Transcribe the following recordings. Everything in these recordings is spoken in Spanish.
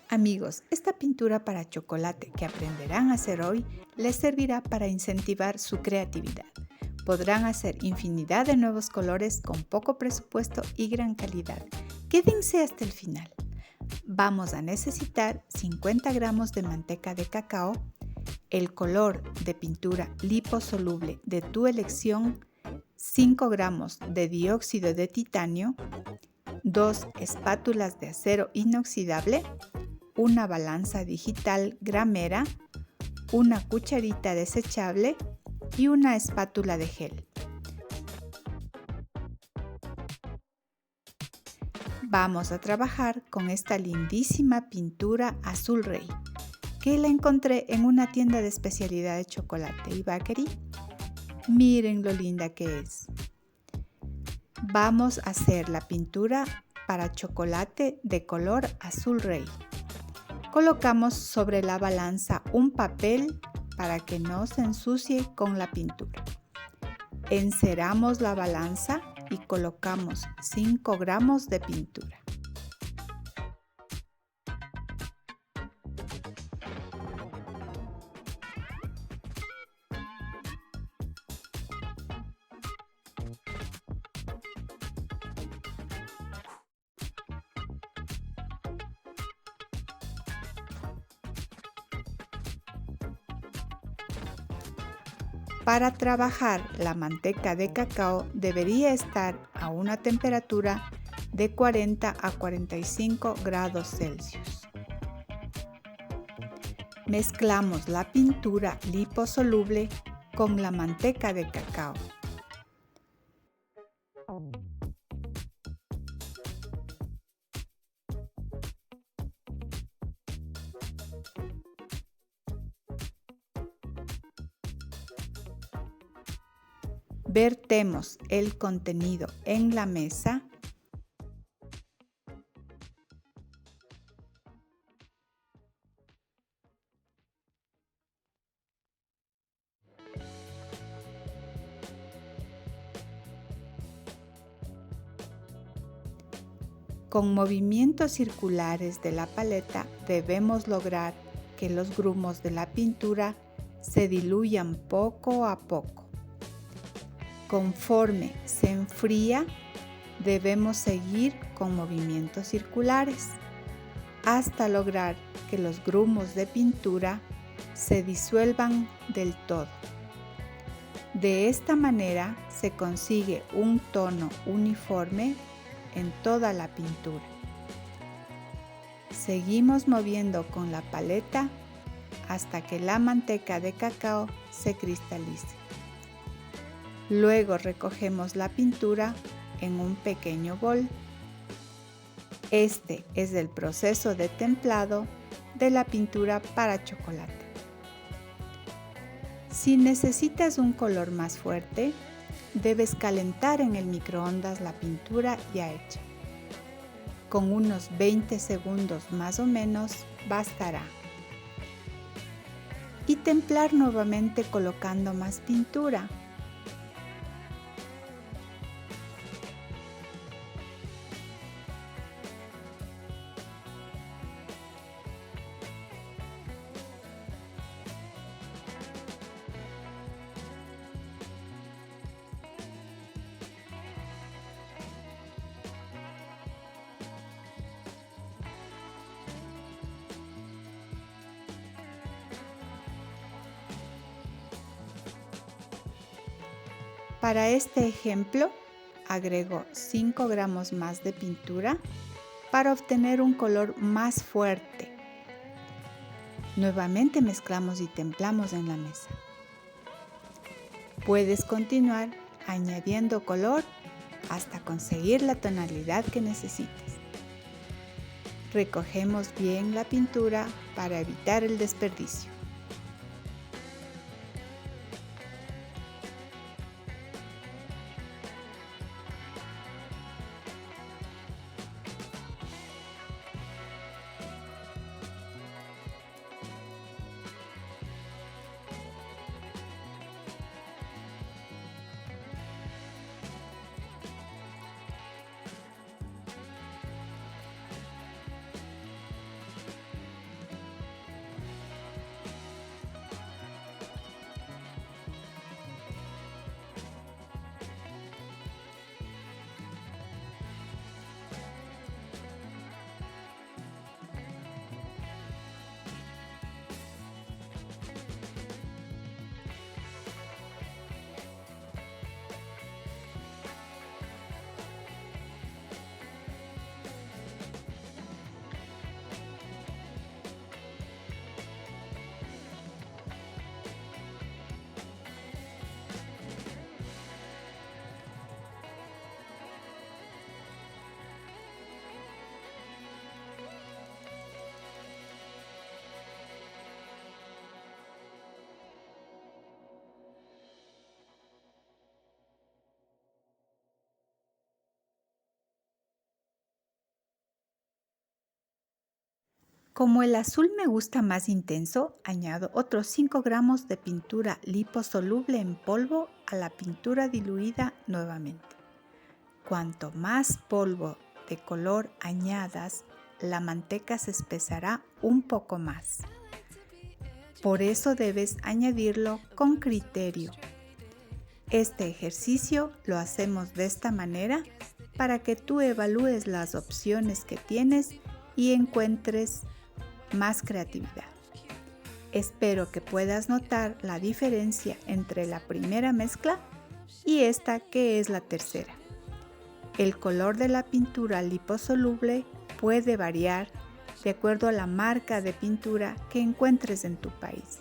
Amigos, esta pintura para chocolate que aprenderán a hacer hoy les servirá para incentivar su creatividad. Podrán hacer infinidad de nuevos colores con poco presupuesto y gran calidad. Quédense hasta el final. Vamos a necesitar 50 gramos de manteca de cacao, el color de pintura liposoluble de tu elección, 5 gramos de dióxido de titanio, 2 espátulas de acero inoxidable, una balanza digital gramera, una cucharita desechable y una espátula de gel. Vamos a trabajar con esta lindísima pintura azul rey, que la encontré en una tienda de especialidad de chocolate y bakery. Miren lo linda que es. Vamos a hacer la pintura para chocolate de color azul rey. Colocamos sobre la balanza un papel para que no se ensucie con la pintura. Enceramos la balanza y colocamos 5 gramos de pintura. Para trabajar, la manteca de cacao debería estar a una temperatura de 40 a 45 grados Celsius. Mezclamos la pintura liposoluble con la manteca de cacao. Vertemos el contenido en la mesa . Con movimientos circulares de la paleta debemos lograr que los grumos de la pintura se diluyan poco a poco. Conforme se enfría, debemos seguir con movimientos circulares hasta lograr que los grumos de pintura se disuelvan del todo. De esta manera se consigue un tono uniforme en toda la pintura. Seguimos moviendo con la paleta hasta que la manteca de cacao se cristalice. Luego recogemos la pintura en un pequeño bol. Este es el proceso de templado de la pintura para chocolate. Si necesitas un color más fuerte, debes calentar en el microondas la pintura ya hecha. Con unos 20 segundos más o menos bastará. Y templar nuevamente colocando más pintura. Para este ejemplo, agrego 5 gramos más de pintura para obtener un color más fuerte. Nuevamente mezclamos y templamos en la mesa. Puedes continuar añadiendo color hasta conseguir la tonalidad que necesites. Recogemos bien la pintura para evitar el desperdicio. Como el azul me gusta más intenso, añado otros 5 gramos de pintura liposoluble en polvo a la pintura diluida nuevamente. Cuanto más polvo de color añadas, la manteca se espesará un poco más. Por eso debes añadirlo con criterio. Este ejercicio lo hacemos de esta manera para que tú evalúes las opciones que tienes y encuentres más creatividad. Espero que puedas notar la diferencia entre la primera mezcla y esta que es la tercera. El color de la pintura liposoluble puede variar de acuerdo a la marca de pintura que encuentres en tu país.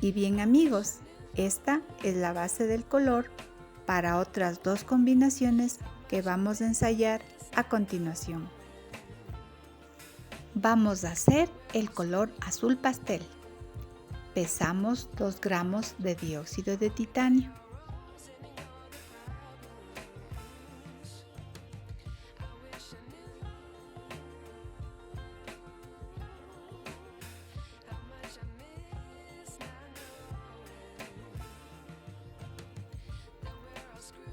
Y bien amigos, esta es la base del color para otras 2 combinaciones que vamos a ensayar a continuación. Vamos a hacer el color azul pastel. Pesamos 2 gramos de dióxido de titanio.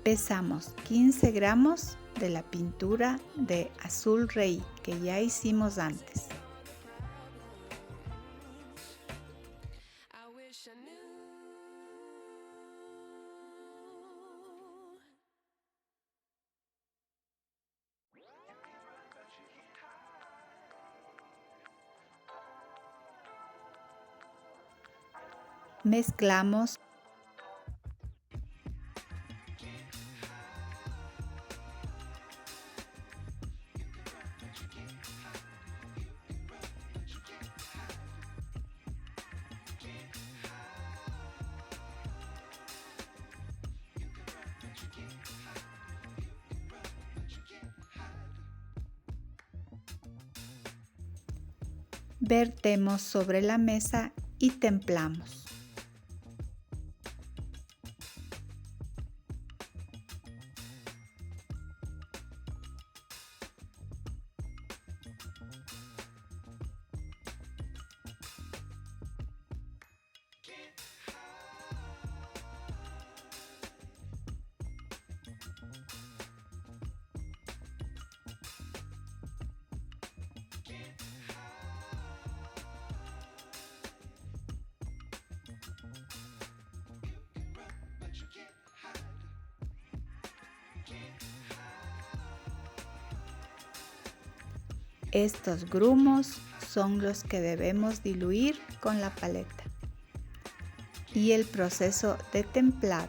Pesamos 15 gramos de la pintura de azul rey que ya hicimos antes. Mezclamos. Vertemos sobre la mesa y templamos. Estos grumos son los que debemos diluir con la paleta. Y el proceso de templado.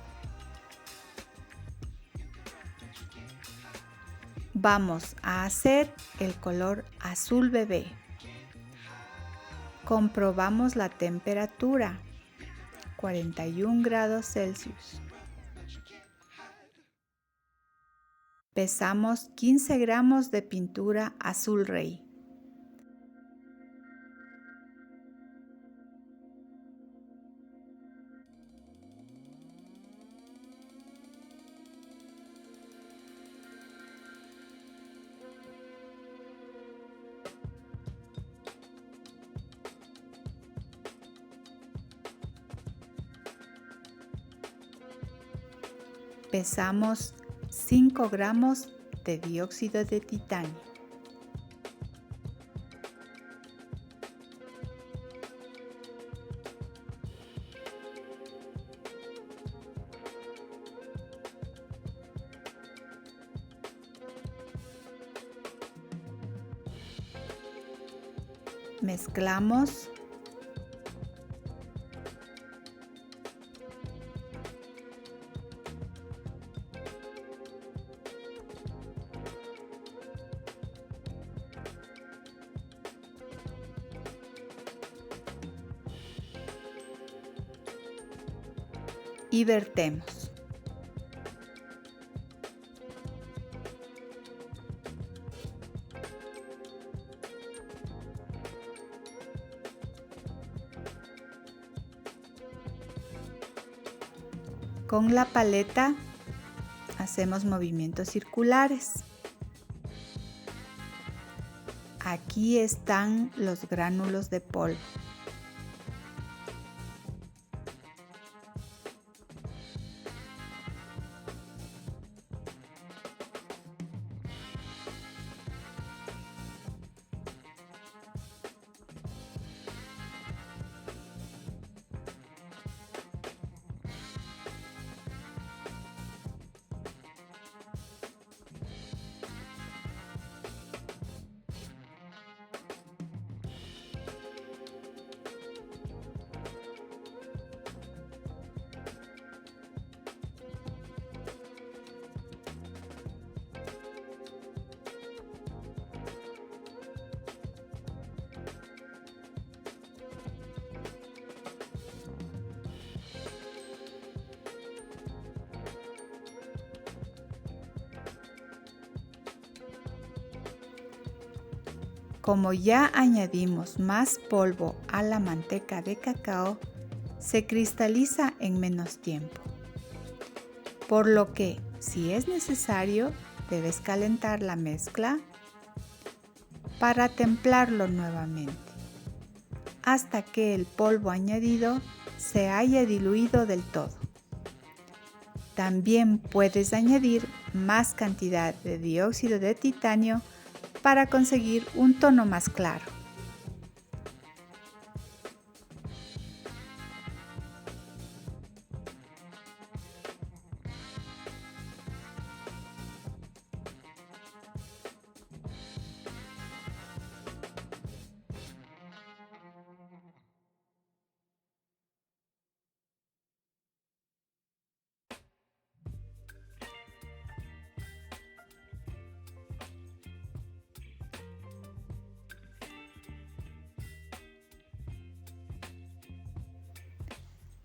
Vamos a hacer el color azul bebé. Comprobamos la temperatura, 41 grados Celsius. Pesamos 15 gramos de pintura azul rey. Pesamos 5 gramos de dióxido de titanio. Mezclamos. Y vertemos. Con la paleta hacemos movimientos circulares. Aquí están los gránulos de polvo. Como ya añadimos más polvo a la manteca de cacao, se cristaliza en menos tiempo. Por lo que, si es necesario, debes calentar la mezcla para templarlo nuevamente, hasta que el polvo añadido se haya diluido del todo. También puedes añadir más cantidad de dióxido de titanio para conseguir un tono más claro.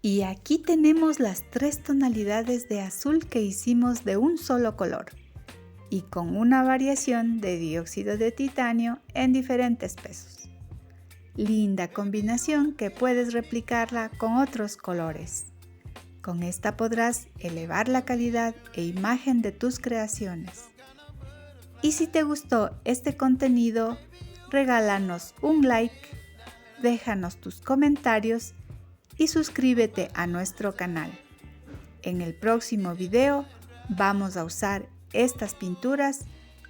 Y aquí tenemos las 3 tonalidades de azul que hicimos de un solo color y con una variación de dióxido de titanio en diferentes pesos. Linda combinación que puedes replicarla con otros colores. Con esta podrás elevar la calidad e imagen de tus creaciones. Y si te gustó este contenido, regálanos un like, déjanos tus comentarios y suscríbete a nuestro canal. En el próximo video vamos a usar estas pinturas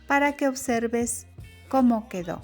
para que observes cómo quedó.